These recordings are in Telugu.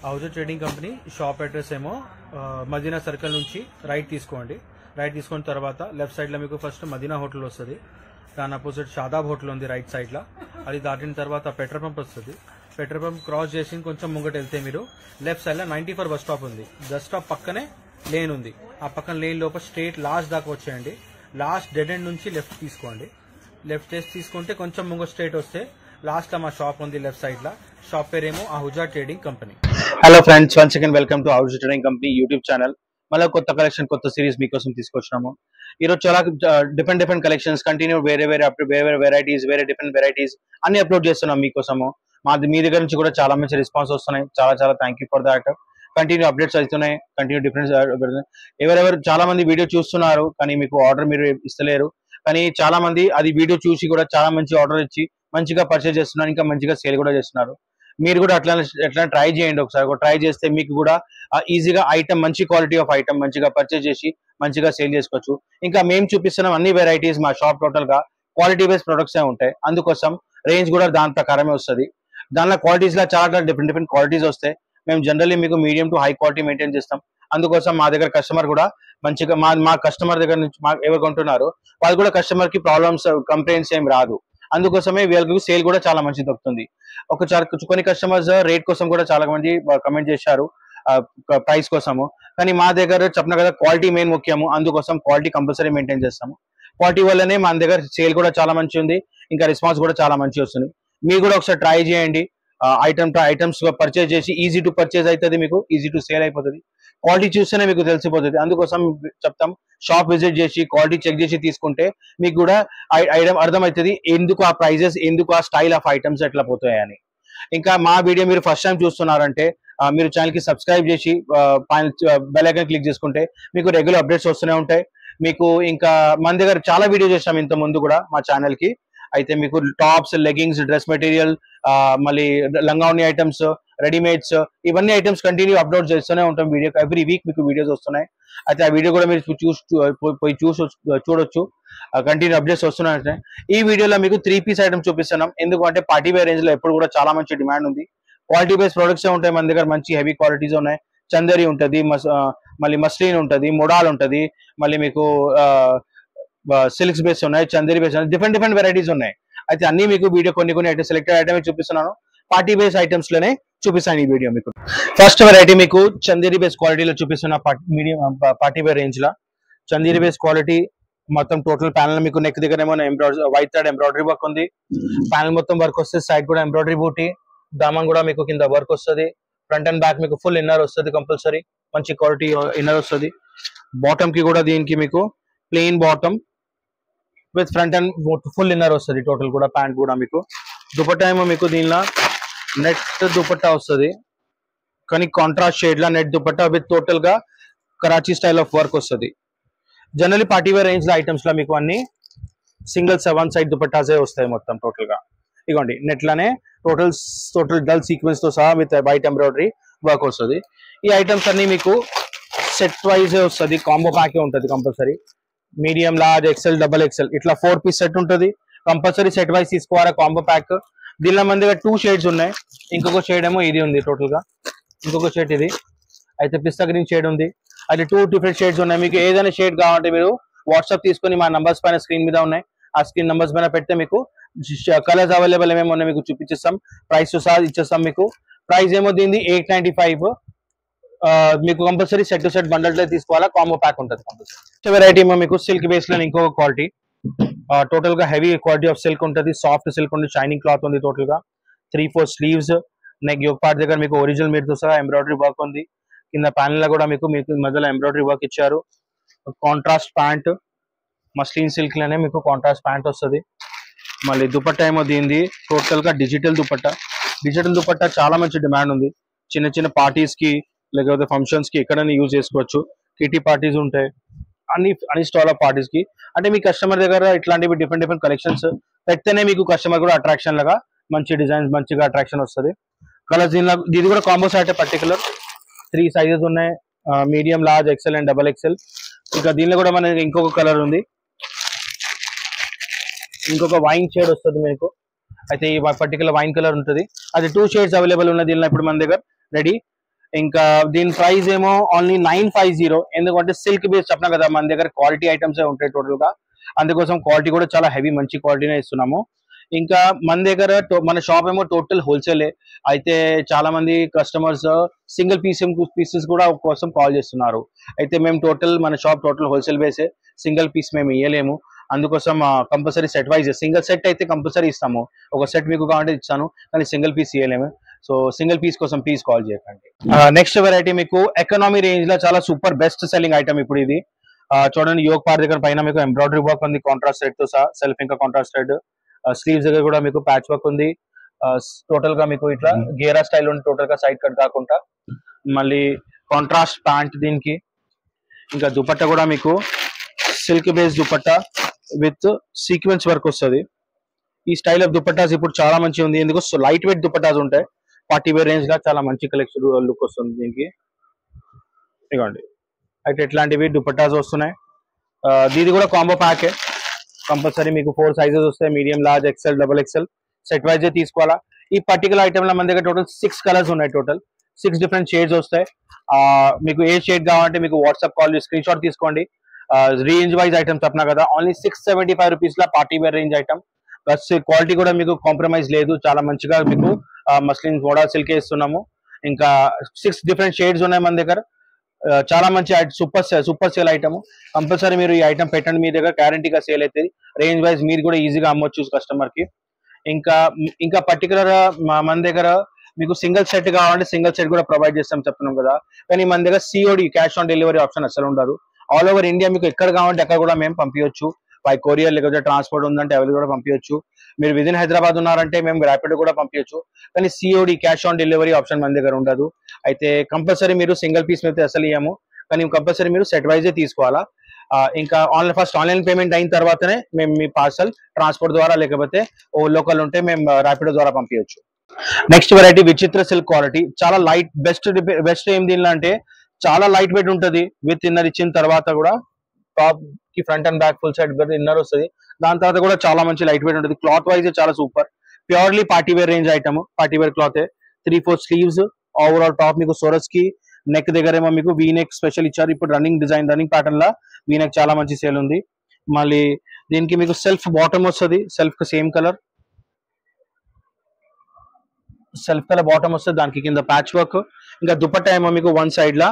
హౌజర్ ట్రేడింగ్ కంపెనీ షాప్ అడ్రస్ ఏమో మదీనా సర్కిల్ నుంచి రైట్ తీసుకోండి. రైట్ తీసుకున్న తర్వాత లెఫ్ట్ సైడ్ లో మీకు ఫస్ట్ మదీనా హోటల్ వస్తుంది. దాని అపోజిట్ షాదాబ్ హోటల్ ఉంది రైట్ సైడ్ లో. అది దాటిన తర్వాత పెట్రోల్ పంప్ వస్తుంది. పెట్రోల్ పంప్ క్రాస్ చేసి కొంచెం ముంగట వెళ్తే మీరు లెఫ్ట్ సైడ్ లో 94 బస్ స్టాప్ ఉంది. బస్ స్టాప్ పక్కనే లేన్ ఉంది. ఆ పక్కన లేన్ లోపల స్ట్రేట్ లాస్ట్ దాకా వచ్చేయండి. లాస్ట్ డెడ్ ఎండ్ నుంచి లెఫ్ట్ తీసుకోండి. లెఫ్ట్ తీసుకుంటే కొంచెం ముంగ స్ట్రేట్ వస్తే లాస్ట్ లో మా షాప్ ఉంది లెఫ్ట్ సైడ్ లో. షాప్ పేరేమో Ahuja trading company. Hello friends, once again welcome to Ahuja trading company YouTube channel. మళ్ళీ కొత్త కలెక్షన్, కొత్త సిరీస్ మీకోసం తీసుకొచ్చినాము. ఈరోజు చాలా డిఫరెంట్ కలెక్షన్స్ కంటిన్యూ వేరే వెరైటీస్, డిఫరెంట్ వెరైటీస్ అన్ని అప్లోడ్ చేస్తున్నాం మీకోసము. మీ దగ్గర నుంచి కూడా చాలా మంచి రెస్పాన్స్ వస్తున్నాయి. చాలా thank you for that. Continue updates అవుతున్నాయి, కంటిన్యూ డిఫరెన్స్. ఎవరెవరు చాలా మంది వీడియో చూస్తున్నారు కానీ మీకు ఆర్డర్ మీరు ఇస్తలేరు. కానీ చాలా మంది అది వీడియో చూసి కూడా చాలా మంచి ఆర్డర్ ఇచ్చి మంచిగా పర్చేజ్ చేస్తున్నారు, ఇంకా మంచిగా సేల్ కూడా చేస్తున్నారు. మీరు కూడా అట్లా ట్రై చేయండి. ఒకసారి ట్రై చేస్తే మీకు కూడా ఈజీగా ఐటమ్, మంచి క్వాలిటీ ఆఫ్ ఐటమ్ మంచిగా పర్చేజ్ చేసి మంచిగా సేల్ చేసుకోవచ్చు. ఇంకా మేము చూపిస్తున్నాం అన్ని వెరైటీస్ మా షాప్ టోటల్ గా క్వాలిటీ బేస్డ్ ప్రొడక్ట్స్ ఉంటాయి. అందుకోసం రేంజ్ కూడా దాని ప్రకారమే వస్తుంది. దానిలో క్వాలిటీస్ లో చాలా డిఫరెంట్ క్వాలిటీస్ వస్తాయి. మేము జనరల్లీ మీకు medium to high quality maintain చేస్తాం. అందుకోసం మా దగ్గర కస్టమర్ కూడా మంచిగా మా కస్టమర్ దగ్గర నుంచి ఎవరు కొంటున్నారు వాళ్ళు కూడా కస్టమర్ కి ప్రాబ్లమ్స్, కంప్లైంట్స్ ఏం రాదు. అందుకోసమే వీళ్ళకి సేల్ కూడా చాలా మంచి దొరుకుతుంది. కొన్ని కస్టమర్స్ రేట్ కోసం కూడా చాలా మంది కమెంట్ చేశారు, ప్రైస్ కోసము. కానీ మా దగ్గర చెప్పిన కదా క్వాలిటీ మెయిన్ ముఖ్యము. అందుకోసం క్వాలిటీ కంపల్సరీ మెయింటైన్ చేస్తాము. క్వాలిటీ వల్లనే మన దగ్గర సేల్ కూడా చాలా మంచి ఉంది, ఇంకా రెస్పాన్స్ కూడా చాలా మంచి వస్తుంది. మీరు కూడా ఒకసారి ట్రై చేయండి. ఐటమ్స్ పర్చేజ్ చేసి ఈజీ టు పర్చేజ్ అవుతుంది, మీకు ఈజీ టు సేల్ అయిపోతుంది. క్వాలిటీ చూస్తేనే మీకు తెలిసిపోతుంది. అందుకోసం చెప్తాం, షాప్ విజిట్ చేసి క్వాలిటీ చెక్ చేసి తీసుకుంటే మీకు కూడా ఐటమ్ అర్థమవుతుంది, ఎందుకు ఆ ప్రైజెస్, ఎందుకు ఆ స్టైల్ ఆఫ్ ఐటమ్స్ ఎట్లా పోతాయని. ఇంకా మా వీడియో మీరు ఫస్ట్ టైం చూస్తున్నారంటే మీరు ఛానల్ కి సబ్స్క్రైబ్ చేసి బెల్ ఐకాన్ క్లిక్ చేసుకుంటే మీకు రెగ్యులర్ అప్డేట్స్ వస్తూనే ఉంటాయి. మీకు ఇంకా మన దగ్గర చాలా వీడియో చేసాం ఇంత ముందు కూడా మా ఛానల్ కి. అయితే మీకు టాప్స్, లెగ్గింగ్స్, డ్రెస్ మెటీరియల్, మళ్ళీ లంగావని ఐటమ్స్, రెడీమేడ్స్, ఇవన్నీ ఐటమ్స్ కంటిన్యూ అప్లోడ్ చేస్తూనే ఉంటాం. వీడియో ఎవ్రీ వీక్ మీకు వీడియోస్ వస్తున్నాయి. అయితే ఆ వీడియో కూడా మీరు పోయి చూడొచ్చు. కంటిన్యూ అప్డేట్స్ వస్తున్నాయి. ఈ వీడియోలో మీకు 3 పీస్ ఐటమ్స్ చూపిస్తున్నాం. ఎందుకంటే పార్టీ వేర్ రేంజ్ లో ఎప్పుడు కూడా చాలా మంచి డిమాండ్ ఉంది. క్వాలిటీ బేస్డ్ ప్రొడక్ట్స్ ఉంటాయి మన దగ్గర. మంచి హెవీ క్వాలిటీస్ ఉన్నాయి. చందేరి ఉంటది, మళ్ళీ మస్లిన్ ఉంటది, మొడాల్ ఉంటది, మళ్ళీ మీకు సిల్క్స్ బేస్ ఉన్నాయి, చందేరి బేస్ ఉన్నాయి, డిఫరెంట్ వెరైటీస్ ఉన్నాయి. అయితే అన్ని మీకు వీడియో కొన్ని ఐటమ్స్, సెలెక్టెడ్ ఐటమ్ చూపిస్తున్నాను. పార్టీ బేస్ ఐటమ్స్ లోనే చూపిస్తాను ఈ వీడియో మీకు. ఫస్ట్ వెరైటీ మీకు చందేరి బేస్ క్వాలిటీలో చూపిస్తున్న మీడియం పార్టీ వేర్ రేంజ్ లా. చందేరి బేస్ క్వాలిటీ మొత్తం టోటల్ ప్యానల్ మీకు నెక్ దగ్గర ఏమో వైట్ థ్రెడ్ ఎంబ్రాయిడరీ వర్క్ ఉంది. ప్యానల్ మొత్తం వర్క్ వస్తుంది. సైడ్ కూడా ఎంబ్రాయిడరీ బూటీ, దామన్ కూడా మీకు కింద వర్క్ వస్తుంది. ఫ్రంట్ అండ్ బ్యాక్ మీకు ఫుల్ ఇన్నర్ వస్తుంది కంపల్సరీ. మంచి క్వాలిటీ ఇన్నర్ వస్తుంది. బాటమ్ కి కూడా దీనికి మీకు plain bottom with front and full inner వస్తుంది. టోటల్ కూడా ప్యాంట్ కూడా మీకు. దుపట్టా ఏమో మీకు దీనిలో నెట్ దుపట్టా వస్తుంది, కానీ contrast shade law net dupatta with total గా కరాచీ స్టైల్ ఆఫ్ వర్క్ వస్తుంది. జనరల్లీ పార్టీ వేర్ రేంజ్ లో ఐటమ్స్ లో మీకు అన్ని సింగిల్ 7 సైడ్ దుపట్టాసే వస్తాయి మొత్తం టోటల్ గా. ఇగోండి నెట్ లానే టోటల్ డల్ సీక్వెన్స్ తో సహా విత్ వైట్ ఎంబ్రాయిడరీ వర్క్ వస్తుంది. ఈ ఐటమ్స్ అన్ని మీకు సెట్ వైజ్ వస్తుంది, కాంబో ప్యాక్ ఉంటుంది compulsory. Medium, large, XL, double XL ఇట్లా 4 పీస్ సెట్ ఉంటుంది. కంపల్సరీ సెట్ వైజ్ తీసుకోవాలి కాంబో ప్యాక్. దీనిలో మన దగ్గర 2 షేడ్స్ ఉన్నాయి. ఇంకొక షేడ్ ఏమో ఇది ఉంది టోటల్ గా, ఇంకొక షేడ్ ఇది. అయితే పిస్తా గ్రీన్ షేడ్ ఉంది. అది 2 డిఫరెంట్ షేడ్స్ ఉన్నాయి. మీకు ఏదైనా షేడ్ కావాలంటే మీరు వాట్సాప్ తీసుకొని మా నంబర్స్ పైన స్క్రీన్ మీద ఉన్నాయి, ఆ స్క్రీన్ నంబర్స్ పైన పెడితే మీకు కలర్స్ అవైలబుల్ ఏమేమి ఉన్నాయి మీకు చూపించేస్తాం. ప్రైస్ సహా ఇచ్చేస్తాం మీకు. ప్రైస్ ఏమో దీనిది 895. మీకు compulsory set to set bundle తీసుకోవాలా, కాంబో ప్యాక్ ఉంటుంది కంపల్సరీ. వెరైటీ ఏమో మీకు సిల్క్ బేస్ లో ఇంకొక క్వాలిటీ. టోటల్ గా హెవీ క్వాలిటీ ఆఫ్ సిల్క్ ఉంటుంది, సాఫ్ట్ సిల్క్ ఉంది, షైనింగ్ క్లాత్ ఉంది. టోటల్ గా 3-4 స్లీవ్స్, నెక్ యోక్ పార్ట్ దగ్గర మీకు ఒరిజినల్ మీరుతో సహా ఎంబ్రాయిడరీ వర్క్ ఉంది. కింద ప్యానల్ లో కూడా మీకు మధ్యలో ఎంబ్రాయిడరీ వర్క్ ఇచ్చారు. కాంట్రాస్ట్ ప్యాంట్, మస్లిన్ సిల్క్ లోనే మీకు కాంట్రాస్ట్ ప్యాంట్ వస్తుంది. మళ్ళీ దుపట్టా ఏమో దీనిది టోటల్ గా డిజిటల్ దుపట్టా. డిజిటల్ దుపట్టా చాలా మంచి డిమాండ్ ఉంది. చిన్న పార్టీస్ కి లేకపోతే ఫంక్షన్స్ కి ఎక్కడైనా యూజ్ చేసుకోవచ్చు. కిటీ పార్టీస్ ఉంటాయి, అన్ని స్టాల్ ఆఫ్ పార్టీస్ కి. అంటే మీ కస్టమర్ దగ్గర ఇట్లాంటివి డిఫరెంట్ కలెక్షన్స్ పెడితేనే మీకు కస్టమర్ కూడా అట్రాక్షన్ లాగా మంచి డిజైన్స్, మంచిగా అట్రాక్షన్ వస్తుంది. కలర్స్ ఇది కూడా కాంబో సెట్ పర్టికులర్ 3 సైజెస్ ఉన్నాయి, medium, large, XL and double XL. ఇంకా దీనిలో కూడా మనకి ఇంకొక కలర్ ఉంది, ఇంకొక వైన్ షేడ్ వస్తుంది మీకు. అయితే ఈ పర్టికులర్ వైన్ కలర్ ఉంటుంది. అది 2 షేడ్స్ అవైలబుల్ ఉన్న దీనిలో ఇప్పుడు మన దగ్గర రెడీ. ఇంకా దీని ప్రైస్ ఏమో ఓన్లీ 950. ఎందుకంటే సిల్క్ బేస్ చెప్పినా కదా మన దగ్గర క్వాలిటీ ఐటమ్స్ ఉంటాయి టోటల్ గా, అందుకోసం క్వాలిటీ కూడా చాలా హెవీ మంచి క్వాలిటీనే ఇస్తున్నాము. ఇంకా మన దగ్గర మన షాప్ ఏమో టోటల్ హోల్సేలే, అయితే చాలా మంది కస్టమర్స్ సింగిల్ పీసెస్ కూడా కోసం కాల్ చేస్తున్నారు. అయితే మేము మన షాప్ టోటల్ హోల్సేల్ బేసే, సింగిల్ పీస్ మేము ఇవ్వలేము. అందుకోసం compulsory set wise single set అయితే కంపల్సరీ ఇస్తాము. ఒక సెట్ మీకు కావాలంటే ఇస్తాను, కానీ సింగిల్ పీస్ ఇవ్వలేము. సో సింగిల్ పీస్ కోసం ప్లీజ్ కాల్ చేయకండి. నెక్స్ట్ వెరైటీ మీకు ఎకనామీ రేంజ్ లో చాలా సూపర్ బెస్ట్ సెల్లింగ్ ఐటమ్ ఇప్పుడు ఇది. చూడండి యోగ్ పార్ దగ్గర పైన మీకు ఎంబ్రాయిడరీ వర్క్ ఉంది కాంట్రాస్ట్ థ్రెడ్ తో సహా, సెల్ఫ్ ఇంకా కాంట్రాస్ట్ థ్రెడ్. స్లీవ్స్ దగ్గర కూడా మీకు ప్యాచ్ వర్క్ ఉంది. టోటల్ గా మీకు ఇట్లా గేరా స్టైల్ ఉంది, టోటల్ గా సైడ్ కట్ కాకుండా. మళ్ళీ కాంట్రాస్ట్ ప్యాంట్ దీనికి. ఇంకా దుపట్టా కూడా మీకు silk base dupatta with sequence work వస్తుంది. ఈ స్టైల్ ఆఫ్ దుపట్టాస్ ఇప్పుడు చాలా మంచిగా ఉంది, ఎందుకు లైట్ వెయిట్ దుపట్టాస్ ఉంటాయి. పార్టీ వేర్ రేంజ్ గా చాలా మంచి కలెక్షన్ లుక్ వస్తుంది దీనికి. ఇదిగోండి అయితే ఇట్లాంటివి దుపట్టాస్ వస్తున్నాయి. దీది కూడా కాంబో ప్యాకే, కంపల్సరీ మీకు 4 సైజెస్ వస్తాయి, medium, large, XL, double XL. Set wise తీసుకోవాలా. ఈ పర్టికులర్ ఐటమ్ లో మన దగ్గర టోటల్ 6 కలర్స్ ఉన్నాయి, టోటల్ 6 డిఫరెంట్ షేడ్స్ వస్తాయి. మీకు ఏ షేడ్ కావాలంటే మీకు వాట్సాప్ కాల్ స్క్రీన్ షాట్ తీసుకోండి. రేంజ్ వైజ్ ఐటమ్ చెప్పినా కదా, ఓన్లీ 675 రూపీస్ లా party wear range item. Plus quality కూడా మీకు కాంప్రమైజ్ లేదు, చాలా మంచిగా మీకు మస్లిన్ మోడా సిల్క్ ఇస్తున్నాము. ఇంకా 6 డిఫరెంట్ షేడ్స్ ఉన్నాయి మన దగ్గర. చాలా మంచి సూపర్ సేల్ ఐటమ్. కంపల్సరీ మీరు ఈ ఐటమ్ పెట్టండి, మీ దగ్గర గ్యారంటీగా సేల్ అవుతుంది. రేంజ్ వైజ్ మీరు కూడా ఈజీగా అమ్మొచ్చు కస్టమర్ కి. ఇంకా పర్టికులర్ మన దగ్గర మీకు సింగిల్ సెట్ కావాలంటే సింగిల్ సెట్ కూడా ప్రొవైడ్ చేస్తాం చెప్తున్నాం కదా, కానీ మన దగ్గర COD cash on delivery option అసలు ఉండదు. ఆల్ ఓవర్ ఇండియా మీకు ఎక్కడ కావాలంటే అక్కడ కూడా మేము పంపించవచ్చు. బై కొరియర్ లేకపోతే ట్రాన్స్పోర్ట్ ఉందంటే అవైలబుల్ కూడా పంపించవచ్చు. మీరు విదిన్ హైదరాబాద్ ఉన్నారంటే మేము ర్యాపిడ్ కూడా పంపించవచ్చు, కానీ COD cash on delivery option మన దగ్గర ఉండదు. అయితే కంపల్సరీ మీరు సింగిల్ పీస్ మీద అసలు ఇవ్వము, కానీ కంపల్సరీ మీరు సెట్ వైజే తీసుకోవాలా. ఇంకా ఫస్ట్ ఆన్లైన్ పేమెంట్ అయిన తర్వాతనే మేము మీ పార్సల్ ట్రాన్స్పోర్ట్ ద్వారా లేకపోతే లోకల్ ఉంటే మేము ర్యాపిడ్ ద్వారా పంపించవచ్చు. Next variety Vichitra silk quality, చాలా లైట్ బెస్ట్ ఏం దీనిలో అంటే చాలా లైట్ వెయిట్ ఉంటుంది. విత్ ఇన్నర్ ఇచ్చిన తర్వాత కూడా టాప్ కి front and back full side inner వస్తుంది. దాని తర్వాత కూడా చాలా మంచి లైట్ వెయిట్ ఉంటుంది. క్లాత్ వైజ్ చాలా super, purely party wear range item. Party wear cloth 3/4 sleeves, overall top మీకు సోరస్ కి, నెక్ దగ్గర ఏమో మీకు వీ నెక్ స్పెషల్ ఇచ్చారు. ఇప్పుడు రన్నింగ్ ప్యాటర్న్ లా వీ నెక్ చాలా మంచి సేల్ ఉంది. మళ్ళీ దీనికి మీకు సెల్ఫ్ బాటమ్ వస్తుంది, సెల్ఫ్ సేమ్ కలర్ బాటమ్ వస్తుంది, దానికి కింద ప్యాచ్ వర్క్. ఇంకా దుపట్టా ఏమో మీకు వన్ సైడ్ లా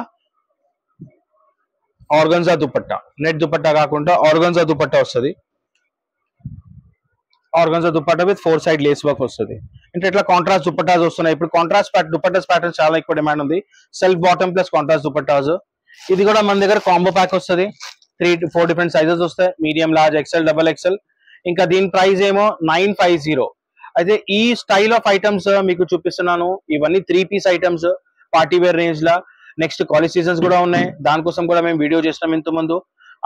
ఆర్గన్జా దుపట్టా, నెట్ దుపట్టా కాకుండా ఆర్గన్జా దుపట్టా వస్తుంది. Organza dupatta with 4 side lace work వస్తుంది. అంటే ఇట్లా కాంట్రాస్ట్ దుపట్టాస్ వస్తున్నాయి. ఇప్పుడు కాంట్రాస్ట్ దుపట్టాస్ ప్యాటర్న్ చాలా ఎక్కువ డిమాండ్ ఉంది. Self bottom plus contrast dupattas. ఇది కూడా మన దగ్గర కాంబో ప్యాక్ వస్తుంది. 3 to 4 డిఫరెంట్ సైజెస్ వస్తాయి, medium, large, XL, double XL. ఇంకా దీని ప్రైస్ ఏమో 950. అయితే ఈ స్టైల్ ఆఫ్ ఐటమ్స్ మీకు చూపిస్తున్నాను. ఇవన్నీ 3 piece items party wear range లా. నెక్స్ట్ కాలేజ్ సీజన్స్ కూడా ఉన్నాయి, దానికోసం కూడా మేము వీడియో చేసినాం ఇంత ముందు.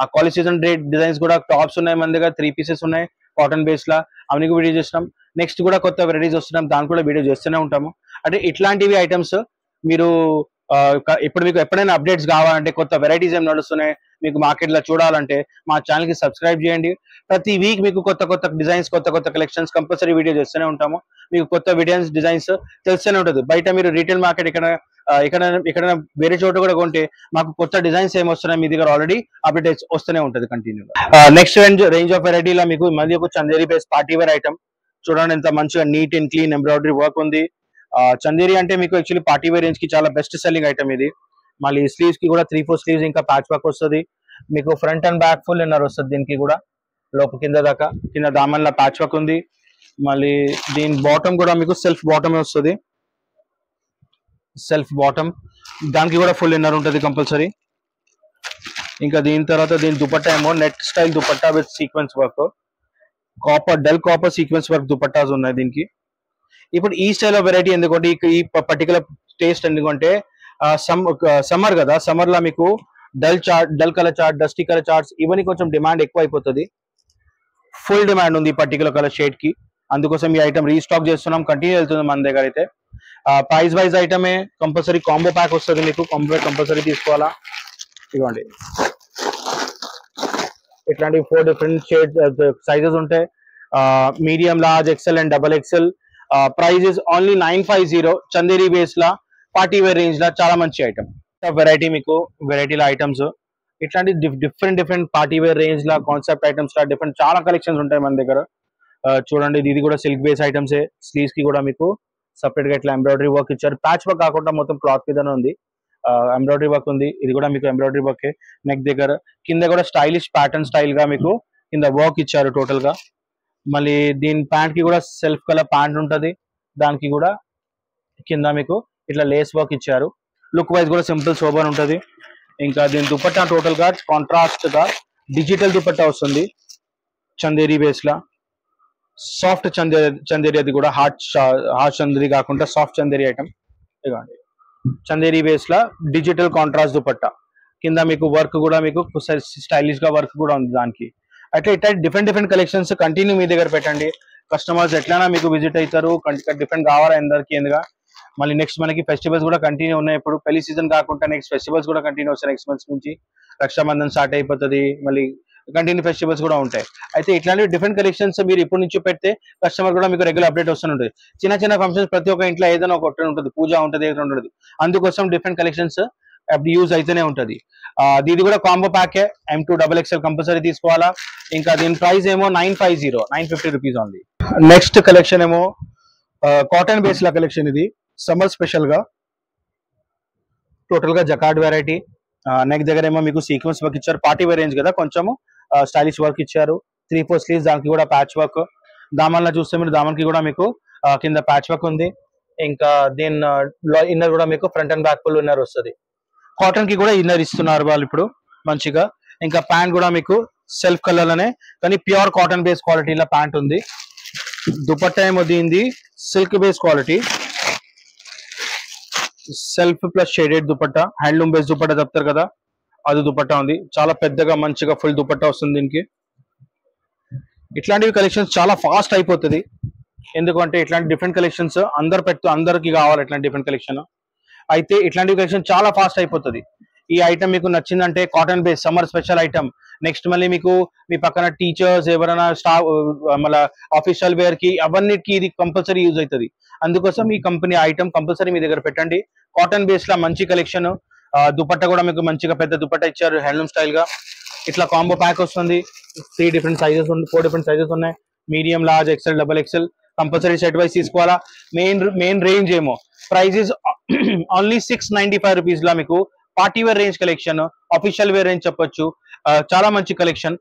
ఆ కాలేజ్ సీజన్ డిజైన్స్ కూడా టాప్స్ ఉన్నాయి మన దగ్గర, 3 పీసెస్ ఉన్నాయి కాటన్ బేస్ లా, అవన్నీ వీడియో చేసినాం. నెక్స్ట్ కూడా కొత్త వెరైటీస్ వస్తున్నాం, దాని కూడా వీడియో చేస్తూనే ఉంటాము. అంటే ఇట్లాంటివి ఐటమ్స్ మీరు ఇప్పుడు మీకు ఎప్పుడైనా అప్డేట్స్ కావాలంటే, కొత్త వెరైటీస్ ఏం నడుస్తున్నాయి మీకు మార్కెట్ లో చూడాలంటే మా ఛానల్ కి సబ్స్క్రైబ్ చేయండి. ప్రతి వీక్ మీకు కొత్త డిజైన్స్, కొత్త కలెక్షన్స్ కంపల్సరీ వీడియో చేస్తూనే ఉంటాము. మీకు కొత్త డిజైన్స్ తెలుస్తూనే ఉంటుంది. బయట మీరు రీటైల్ మార్కెట్ ఇక్కడ వేరే చోట కూడా కొంటే మాకు కొత్త డిజైన్స్ ఏమొస్తున్నాయి మీ దగ్గర ఆల్రెడీ అప్డేట్స్ వస్తూనే ఉంటుంది కంటిన్యూ. నెక్స్ట్ రేంజ్ ఆఫ్ వెరైటీలో మీకు మళ్ళీ ఒక Chanderi base party wear item. చూడండి ఎంత మంచిగా neat and clean embroidery work ఉంది. చందేరి అంటే మీకు యాక్చువల్లీ పార్టీ వేర్ రేంజ్ కి చాలా బెస్ట్ సెల్లింగ్ ఐటమ్ ఇది. మళ్ళీ స్లీవ్స్ కి కూడా 3/4 స్లీవ్స్ ఇంకా ప్యాచ్ వర్క్ వస్తుంది. మీకు front and back full inner వస్తుంది. దీనికి కూడా కింద దాకా కింద దామన్ల ప్యాచ్ వర్క్ ఉంది. మళ్ళీ దీని బాటమ్ కూడా మీకు సెల్ఫ్ బాటమ్ వస్తుంది. సెల్ఫ్ బాటమ్ దానికి కూడా ఫుల్ ఇన్నర్ ఉంటుంది కంపల్సరీ. ఇంకా దీని తర్వాత దీని దుపట్టా ఏమో net style dupatta with sequence work, dull copper sequence work dupattas ఉన్నాయి దీనికి. ఇప్పుడు ఈ స్టైల్ ఆఫ్ వెరైటీ ఎందుకంటే ఈ పర్టికులర్ టేస్ట్ ఎందుకంటే సమ్మర్ కదా, సమ్మర్ లా మీకు dull colour chart, dusty colour charts ఇవన్నీ కొంచెం డిమాండ్ ఎక్కువ అయిపోతుంది. ఫుల్ డిమాండ్ ఉంది ఈ పర్టికులర్ కలర్ షేడ్ కి, అందుకోసం ఈ ఐటమ్ రీస్టాక్ చేస్తున్నాం. కంటిన్యూ వెళ్తుంది మన దగ్గర అయితే. ప్రైస్ వైజ్ ఐటమే కంపల్సరీ కాంబో ప్యాక్ వస్తుంది మీకు, కంపల్సరీ తీసుకోవాలా. ఇదిగోండి ఇట్లాంటి 4 డిఫరెంట్ షేడ్ సైజెస్ ఉంటాయి, medium, large, XL and double XL. Price is only 950 Chanderi base లా. పార్టీ వేర్ రేంజ్ లా చాలా మంచి ఐటమ్. వెరైటీ మీకు వెరైటీల ఐటమ్స్ ఇట్లాంటి డిఫరెంట్ పార్టీ వేర్ రేంజ్ లా కాన్సెప్ట్ ఐటమ్స్ లా డిఫరెంట్ చాలా కలెక్షన్స్ ఉంటాయి మన దగ్గర. చూడండి ఇది కూడా సిల్క్ బేస్ ఐటమ్సే. స్లీవ్స్ కి కూడా మీకు సపరేట్ గా ఇట్లా ఎంబ్రాయిడరీ వర్క్ ఇచ్చారు. ప్యాచ్ వర్క్ కాకుండా మొత్తం క్లాత్ మీదనే ఉంది. ఎంబ్రాయిడరీ వర్క్ ఉంది. ఇది కూడా మీకు ఎంబ్రాయిడరీ వర్క్. నెక్ దగ్గర కింద కూడా స్టైలిష్ ప్యాటర్న్ స్టైల్ గా మీకు కింద వర్క్ ఇచ్చారు టోటల్ గా. మళ్ళీ దీని ప్యాంట్ కి కూడా సెల్ఫ్ కలర్ ప్యాంట్ ఉంటది. దానికి కూడా కింద మీకు ఇట్లా లేస్ వర్క్ ఇచ్చారు. లుక్ వైజ్ కూడా సింపుల్ సోబర్ ఉంటది. ఇంకా దీని దుపట్టా టోటల్ గా కాంట్రాస్ట్ గా డిజిటల్ దుపట్టా వస్తుంది. చందేరి బేస్ లా సాఫ్ట్ చందేరి, అది కూడా హార్డ్ చందేరి కాకుండా సాఫ్ట్ చందేరి ఐటమ్. ఇదిగోండి చందేరి బేస్ లా డిజిటల్ కాంట్రాస్ట్ దుపట్టా. కింద మీకు వర్క్ కూడా మీకు స్టైలిష్ గా వర్క్ కూడా ఉంది దానికి. అయితే ఇట్లా డిఫరెంట్ కలెక్షన్స్ కంటిన్యూ మీ దగ్గర పెట్టండి. కస్టమర్స్ ఎట్లైనా మీకు విజిట్ అవుతారు. డిఫరెంట్ కావాలా అందరికి ఎందుగా. మళ్ళీ నెక్స్ట్ మనకి ఫెస్టివల్స్ కూడా కంటిన్యూ ఉన్నాయి. ఇప్పుడు పెళ్లి సీజన్ కాకుండా నెక్స్ట్ ఫెస్టివల్స్ కూడా కంటిన్యూ వస్తాయి. నెక్స్ట్ మంత్స్ నుంచి రక్షాబంధన్ స్టార్ట్ అయిపోతుంది. మళ్ళీ కంటిన్యూ ఫెస్టివల్స్ కూడా ఉంటాయి. అయితే ఇట్లాంటి డిఫరెంట్ కలెక్షన్స్ మీరు ఇప్పటి నుంచి పెడితే కస్టమర్ కూడా మీకు రెగ్యులర్ అప్డేట్ వస్తుంటుంది. చిన్న ఫంక్షన్స్ ప్రతి ఒక్క ఇంట్లో ఏదైనా ఒకటి ఉంటుంది. పూజ ఉంటుంది, ఏదైనా ఉంటుంది. అందుకోసం డిఫరెంట్ కలెక్షన్స్ అప్పుడు యూజ్ అయితేనే ఉంటుంది. ఇది కూడా కాంబో ప్యాకే. M2XXL కంపల్సరీ తీసుకోవాలా. ఇంకా దీని ప్రైస్ ఏమో 950 రూపీస్ ఉంది. నెక్స్ట్ కలెక్షన్ ఏమో కాటన్ బేస్ లా కలెక్షన్. ఇది సమ్మర్ స్పెషల్ గా టోటల్ గా జకార్డ్ వెరైటీ. నెక్ దగ్గర ఏమో మీకు సీక్వెన్స్ వర్క్ ఇచ్చారు. పార్టీ వేర్ రేంజ్ కదా, కొంచెము స్టైలిష్ వర్క్ ఇచ్చారు. 3/4 స్లీవ్స్, దానికి కూడా ప్యాచ్ వర్క్. దామన్లో చూస్తే మీరు దామన్ కి కూడా మీకు కింద ప్యాచ్ వర్క్ ఉంది. ఇంకా దీని ఇన్నర్ కూడా మీకు front and back full inner వస్తుంది. కాటన్ కి కూడా ఇన్నర్ ఇస్తున్నారు వాళ్ళు ఇప్పుడు మంచిగా. ఇంకా ప్యాంట్ కూడా మీకు సెల్ఫ్ కలర్ లోనే కానీ ప్యూర్ కాటన్ బేస్ క్వాలిటీలో ప్యాంట్ ఉంది. దుపట్టా ఏమో దీనిది silk base quality, self plus shaded dupatta. Handloom base dupatta చెప్తారు కదా, అది దుపట్టా ఉంది. చాలా పెద్దగా మంచిగా ఫుల్ దుపట్టా వస్తుంది దీనికి. ఇట్లాంటివి కలెక్షన్స్ చాలా ఫాస్ట్ అయిపోతుంది. ఎందుకంటే ఇట్లాంటి డిఫరెంట్ కలెక్షన్స్ అందరికి కావాలి. ఇట్లాంటి డిఫరెంట్ కలెక్షన్ అయితే ఇట్లాంటి కలెక్షన్ చాలా ఫాస్ట్ అయిపోతుంది. ఈ ఐటమ్ మీకు నచ్చిందంటే cotton base summer special item. Next మళ్ళీ మీకు మీ పక్కన టీచర్స్ ఎవరైనా స్టాఫ్ మళ్ళీ ఆఫీషియల్ వేర్ కి అవన్నిటికి ఇది కంపల్సరీ యూజ్ అవుతుంది. అందుకోసం ఈ కంపెనీ ఐటమ్ కంపల్సరీ మీ దగ్గర పెట్టండి. కాటన్ బేస్ లా మంచి కలెక్షన్. దుపట్టా కూడా మీకు మంచిగా పెద్ద దుపట్టా ఇచ్చారు హ్యాండ్లూమ్ స్టైల్ గా. ఇట్లా కాంబో ప్యాక్ వస్తుంది. 4 డిఫరెంట్ సైజెస్ ఉన్నాయి. Medium, large, XL, XXL. Compulsory set wise తీసుకోవాలా. మెయిన్ రేంజ్ ఏమో ప్రైస్ ఇస్ ఓన్లీ 695 రూపీస్ లా మీకు party wear range collection, official wear range చెప్పొచ్చు. చాలా మంచి కలెక్షన్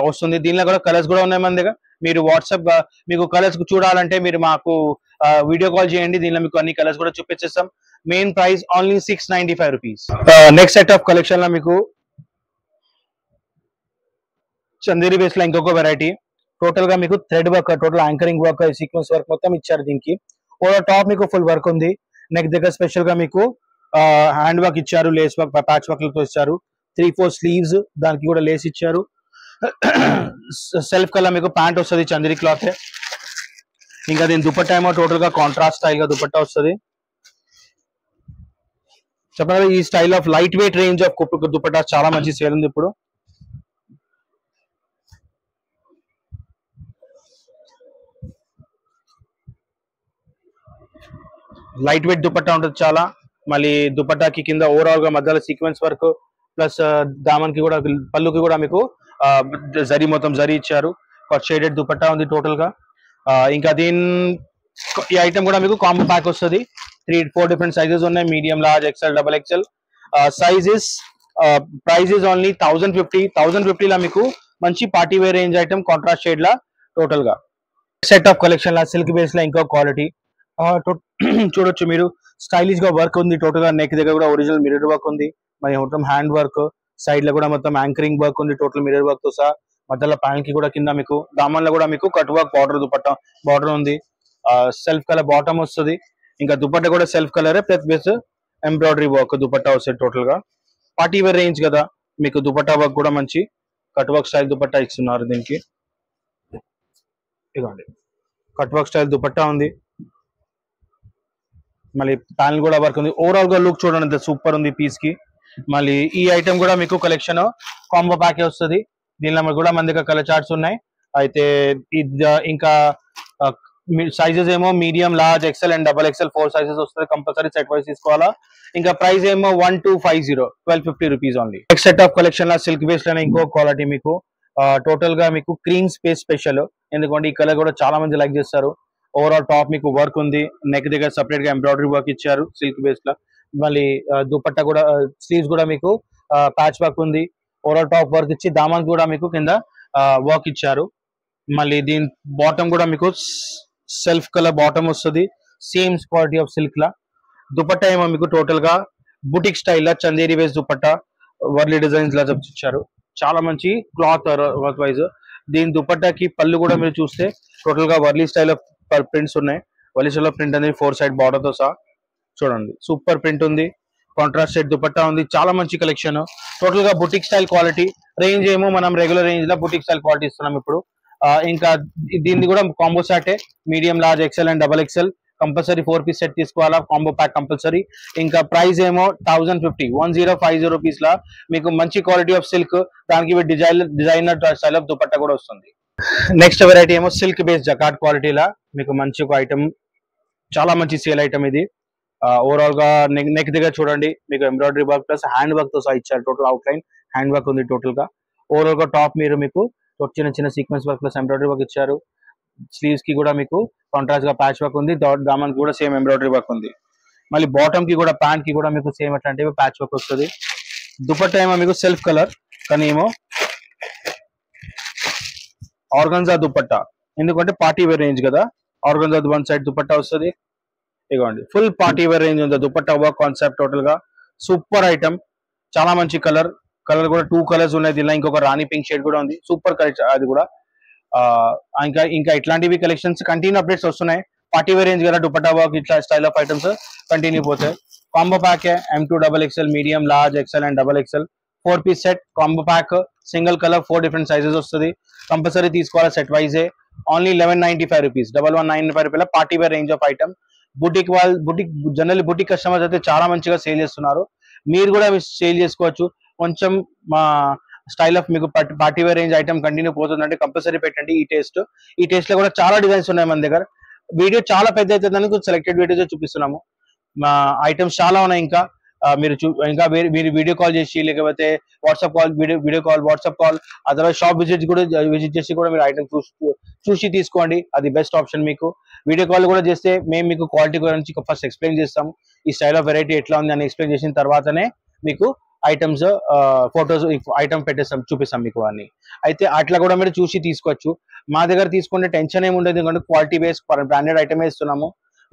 వస్తుంది. దీనిలో కూడా కలర్స్ కూడా ఉన్నాయి మన దగ్గర. మీరు వాట్సాప్ మీకు కలర్స్ చూడాలంటే మీరు మాకు వీడియో కాల్ చేయండి. దీనిలో మీకు అన్ని కలర్స్ కూడా చూపించేస్తాం. Main price only 695 rupees. Next set of collection లో మీకు చందేరి బేస్ లో ఇంకొక వెరైటీ. టోటల్ గా మీకు thread work, total anchoring work, sequence work మొత్తం ఇచ్చారు దీనికి. ఓవర్ టాప్ మీకు ఫుల్ వర్క్ ఉంది. నెక్ దగ్గర స్పెషల్ గా మీకు హ్యాండ్ వర్క్ ఇచ్చారు, లేస్ వర్క్, ప్యాచ్ వర్క్ లతో ఇచ్చారు. 3/4 స్లీవ్స్, దానికి కూడా లేస్ ఇచ్చారు. సెల్ఫ్ కలర్ మీకు ప్యాంట్ వస్తుంది, చందేరి క్లాత్. ఇంకా దీని దుపట్టా ఏమో టోటల్ గా కాంట్రాస్ట్ స్టైల్ గా దుపట్టా వస్తుంది. చెప్పండి, ఈ style of light weight range of dupatta చాలా మంచి సేల్ ఉంది ఇప్పుడు. లైట్ వెయిట్ దుపట్టా ఉంటుంది చాలా. మళ్ళీ దుపట్టాకి కింద ఓవరాల్ గా మధ్యలో సీక్వెన్స్ వర్క్ ప్లస్ దామన్ కి కూడా, పళ్ళుకి కూడా మీకు మొత్తం జరీ ఇచ్చారు. షేడెడ్ దుపట్టా ఉంది టోటల్ గా. ఇంకా ఈ ఐటమ్ కూడా మీకు కాంబో ప్యాక్ వస్తుంది. 3-4 డిఫరెంట్ సైజెస్ ఉన్నాయి. Medium, large, XL, XXL. Sizes price is only 1050 లా మీకు మంచి party wear range item contrast shade లా టోటల్ గా. సెట్ ఆఫ్ కలెక్షన్ లా సిల్క్ బేస్ లా ఇంకో క్వాలిటీ చూడొచ్చు మీరు. స్టైలిష్ గా వర్క్ ఉంది. టోటల్ గా నెక్ దగ్గర కూడా ఒరిజినల్ మిర్రర్ వర్క్ ఉంది. మరి మొత్తం హ్యాండ్ వర్క్, సైడ్ లో కూడా మొత్తం యాంకరింగ్ వర్క్ ఉంది. టోటల్ మిర్రర్ వర్క్ తో సహా మధ్యలో ప్యాంట్ కి కూడా కింద మీకు దామన్ లో కూడా మీకు కట్ వర్క్ దుపట్టా బార్డర్ ఉంది. సెల్ఫ్ కలర్ బాటమ్ వస్తుంది. ఇంకా దుపట్టా కూడా self colour plus embroidery work dupatta వస్తుంది. టోటల్ గా పార్టీ వేర్ రేంజ్ కదా, మీకు దుపట్టా వర్క్ కూడా మంచి కట్ వర్క్ స్టైల్ దుపట్టా ఇస్తున్నారు దీనికి. ఇదిగోండి కట్ వర్క్ స్టైల్ దుపట్టా ఉంది. మళ్ళీ ప్యానల్ కూడా వర్క్ ఉంది. ఓవరాల్ గా లుక్ చూడండి, సూపర్ ఉంది పీస్ కి. మళ్ళీ ఈ ఐటమ్ కూడా మీకు కలెక్షన్ కాంబో ప్యాకే వస్తుంది. దీనిలో కూడా మన దగ్గర కలర్ చార్ట్స్ ఉన్నాయి. అయితే ఇంకా సైజెస్ ఏమో medium, large, XL and double XL 4 sizes వస్తుంది. కంపల్సరీ సెట్ వైస్ తీసుకోవాలా. ఇంకా ప్రైస్ ఏమో 1250 1250 rupees only. Next set of collection లా సిల్క్ బేస్ లోనే ఇంకో క్వాలిటీ మీకు టోటల్ గా మీకు క్రీమ్ స్పేస్ స్పెషల్. ఎందుకంటే ఈ కలర్ కూడా చాలా మంది లైక్ చేస్తారు. ఓవరాల్ టాప్ మీకు వర్క్ ఉంది, నెక్ దగ్గర సపరేట్ గా ఎంబ్రాయిడరీ వర్క్ ఇచ్చారు సిల్క్ బేస్ లో. మళ్ళీ దుపట్టా కూడా స్లీవ్స్ కూడా మీకు ప్యాచ్ వర్క్ ఉంది. ఓవరాల్ టాప్ వర్క్ ఇచ్చి దామన్ కూడా మీకు కింద వర్క్ ఇచ్చారు. మళ్ళీ దీని బాటమ్ కూడా మీకు సెల్ఫ్ కలర్ బాటమ్ వస్తుంది, సేమ్ క్వాలిటీ ఆఫ్ సిల్క్ లా. దుపట్టా ఏమో మీకు టోటల్ గా బుటిక్ స్టైల్ లా చందేరి వేస్ దుపట్టా వర్లీ డిజైన్స్ లా ఇచ్చారు. చాలా మంచి క్లాత్ వర్క్ వైజ్. దీని దుపట్టాకి పళ్ళు కూడా మీరు చూస్తే టోటల్ గా వర్లీ స్టైల్ ఆఫ్ ప్రింట్స్ ఉన్నాయి. వర్లీ స్టైల్ ఆఫ్ ప్రింట్ అనేది 4 సైడ్ బార్డర్ తో సహా చూడండి, సూపర్ ప్రింట్ ఉంది. కాంట్రాస్ట్ సెట్ దుపట్టా ఉంది, చాలా మంచి కలెక్షన్. టోటల్ గా బుటిక్ స్టైల్ క్వాలిటీ. రేంజ్ ఏమో మనం రెగ్యులర్ రేంజ్ లో బుటిక్ స్టైల్ క్వాలిటీ ఇస్తున్నాం ఇప్పుడు. ఇంకా దీన్ని కూడా combo set, medium, large, XL and double XL compulsory 4 piece set తీసుకోవాలా. Combo pack compulsory. ఇంకా ప్రైస్ ఏమో 1050 రూపీస్ లా మీకు మంచి క్వాలిటీ ఆఫ్ సిల్క్, దానికి డిజైనర్ స్టైల్ ఆఫ్ దుపట్టా కూడా వస్తుంది. నెక్స్ట్ వెరైటీ ఏమో సిల్క్ బేస్ జకాట్ క్వాలిటీ లా మీకు మంచి ఒక ఐటమ్, చాలా మంచి సేల్ ఐటమ్ ఇది. ఓవరాల్ గా నెక్ దగ్గర చూడండి మీకు embroidery work plus hand work తో సహా ఇచ్చారు. Total out line hand work ఉంది టోటల్ గా. ఓవరాల్ గా టాప్ మీరు మీకు చిన్న చిన్న sequence work plus embroidery work ఇచ్చారు. స్లీవ్స్ కి కూడా మీకు కాంట్రాస్ట్ గా ప్యాచ్ వర్క్ ఉంది. దామన్ కూడా సేమ్ ఎంబ్రాయిడరీ వర్క్ ఉంది. మళ్ళీ బాటమ్ కి కూడా ప్యాంట్ కి కూడా మీకు సేమ్ అట్లాంటివి ప్యాచ్ వర్క్ వస్తుంది. దుపట్టా ఏమో మీకు సెల్ఫ్ కలర్ కానీ ఏమో ఆర్గన్జా దుపట్టా, ఎందుకంటే పార్టీ వేర్ రేంజ్ కదా. ఆర్గన్జా 1 సైడ్ దుపట్టా వస్తుంది. ఇదిగోండి ఫుల్ పార్టీ వేర్ రేంజ్ ఉంది. దుపట్టా వర్క్ కాన్సెప్ట్ టోటల్ గా సూపర్ ఐటమ్. చాలా మంచి కలర్ కూడా 2 కలర్స్ ఉన్నాయి దీనిలో. ఇంకొక రాణి పింక్ షేడ్ కూడా ఉంది, సూపర్ కలెక్షన్ అది కూడా. ఇంకా ఇట్లాంటివి కలెక్షన్స్ కంటిన్యూ అప్డేట్స్ వస్తున్నాయి. పార్టీ వేర్ రేంజ్ కదా, దుపట్టా వర్క్ ఇట్లా స్టైల్ ఆఫ్ ఐటమ్స్ కంటిన్యూ పోతాయి. Combo pack M2 double XL, medium, large, XL and double XL 4 piece set combo pack. Single colour 4 different sizes వస్తుంది. కంపల్సరీ తీసుకోవాలి సెట్ వైజ్. ఓన్లీ 1195 రూపీస్, 1195 రూపాయల party wear range of item. Boutique general boutique customers అయితే చాలా మంచిగా సేల్ చేస్తున్నారు. మీరు కూడా సేల్ చేసుకోవచ్చు. కొంచెం మా స్టైల్ ఆఫ్ మీకు party wear range item continue పోతుందంటే కంపల్సరీ పెట్టండి ఈ టేస్ట్ లో కూడా చాలా డిజైన్స్ ఉన్నాయి మన దగ్గర. వీడియో చాలా పెద్ద అవుతుందని సెలెక్టెడ్ వీడియోస్ చూపిస్తున్నాము. మా ఐటమ్స్ చాలా ఉన్నాయి. ఇంకా మీరు వీడియో కాల్ చేసి లేకపోతే WhatsApp call, video call, WhatsApp call, otherwise shop visit చేసి కూడా మీరు ఐటమ్ చూసి తీసుకోండి. అది బెస్ట్ ఆప్షన్ మీకు. వీడియో కాల్ కూడా చేస్తే మేము మీకు క్వాలిటీ గురించి ఫస్ట్ ఎక్స్ప్లెయిన్ చేస్తాము. ఈ స్టైల్ ఆఫ్ వెరైటీ ఎట్లా ఉంది అని ఎక్స్ప్లెయిన్ చేసిన తర్వాతనే మీకు ఐటమ్స్ ఫొటోస్ ఐటమ్ చూపిస్తాం మీకు అన్ని. అయితే అట్లా కూడా మీరు చూసి తీసుకోవచ్చు. మా దగ్గర తీసుకుంటే టెన్షన్ ఏమి ఉండదు, ఎందుకంటే క్వాలిటీ బేస్ బ్రాండెడ్ ఐటమ్ ఇస్తున్నాము,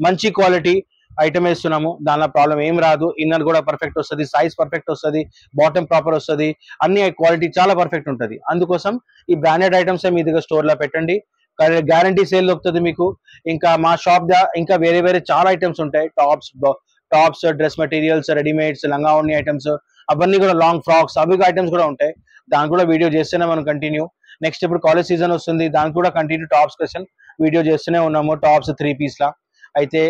మంచి క్వాలిటీ ఐటమ్ ఇస్తున్నాము. దానిలో ప్రాబ్లం ఏం రాదు. ఇన్నర్ కూడా పర్ఫెక్ట్ వస్తుంది, సైజ్ పర్ఫెక్ట్ వస్తుంది, బాటమ్ ప్రాపర్ వస్తుంది, అన్ని క్వాలిటీ చాలా పర్ఫెక్ట్ ఉంటుంది. అందుకోసం ఈ బ్రాండెడ్ ఐటమ్స్ మీ దగ్గర స్టోర్ లో పెట్టండి, గ్యారంటీ సేల్ దొరుకుతుంది మీకు. ఇంకా మా షాప్ ఇంకా వేరే చాలా ఐటమ్స్ ఉంటాయి. టాప్స్, డ్రెస్ మెటీరియల్స్, రెడీమేడ్స్, లంగా ఓణి ఐటమ్స్, అవన్నీ కూడా లాంగ్ ఫ్రాక్స్, అవి ఐటమ్స్ కూడా ఉంటాయి. దాని కూడా వీడియో చేస్తూనే మనం కంటిన్యూ. నెక్స్ట్ ఇప్పుడు కాలేజ్ సీజన్ వస్తుంది, దానికి కూడా కంటిన్యూ టాప్స్ క్వశ్చన్ వీడియో చేస్తూనే ఉన్నాము. టాప్స్ 3 పీస్ లా. అయితే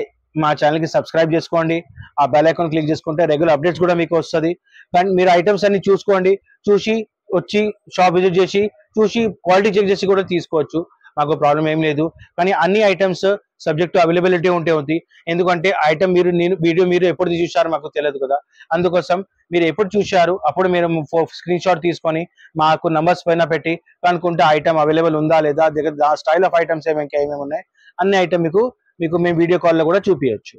మా ఛానల్ కి సబ్స్క్రైబ్ చేసుకోండి, ఆ బెల్ ఐకాన్ క్లిక్ చేసుకుంటే రెగ్యులర్ అప్డేట్స్ కూడా మీకు వస్తుంది. కానీ మీరు ఐటమ్స్ అన్ని చూసుకోండి, చూసి వచ్చి షాప్ విజిట్ చేసి చూసి క్వాలిటీ చెక్ చేసి కూడా తీసుకోవచ్చు. మాకు ప్రాబ్లం ఏం లేదు. కానీ అన్ని ఐటమ్స్ సబ్జెక్ట్ అవైలబిలిటీ ఉంది. ఎందుకంటే ఐటమ్ వీడియో మీరు ఎప్పుడు చూసారో మాకు తెలియదు కదా. అందుకోసం మీరు ఎప్పుడు చూశారు అప్పుడు మీరు స్క్రీన్ షాట్ తీసుకొని మాకు నంబర్స్ పైన పెట్టి కనుక్కుంటే ఐటమ్ అవైలబుల్ ఉందా లేదా, దగ్గర స్టైల్ ఆఫ్ ఐటమ్స్ ఏమేమి ఉన్నాయి అన్ని ఐటమ్ మీకు మేము వీడియో కాల్లో కూడా చూపించచ్చు.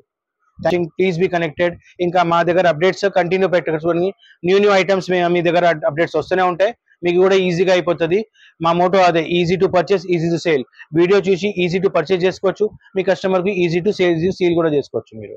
Please be connected. ఇంకా మా దగ్గర అప్డేట్స్ కంటిన్యూ పెట్టుకొని న్యూ ఐటమ్స్ మీ దగ్గర అప్డేట్స్ వస్తూనే ఉంటాయి. మీకు కూడా ఈజీగా అయిపోతుంది. మా మోటో అదే, easy to purchase, easy to sale. Video చూసి ఈజీ టు పర్చేస్ చేసుకోవచ్చు, మీ కస్టమర్ కి ఈజీ టు సేల్ కూడా చేసుకోవచ్చు మీరు.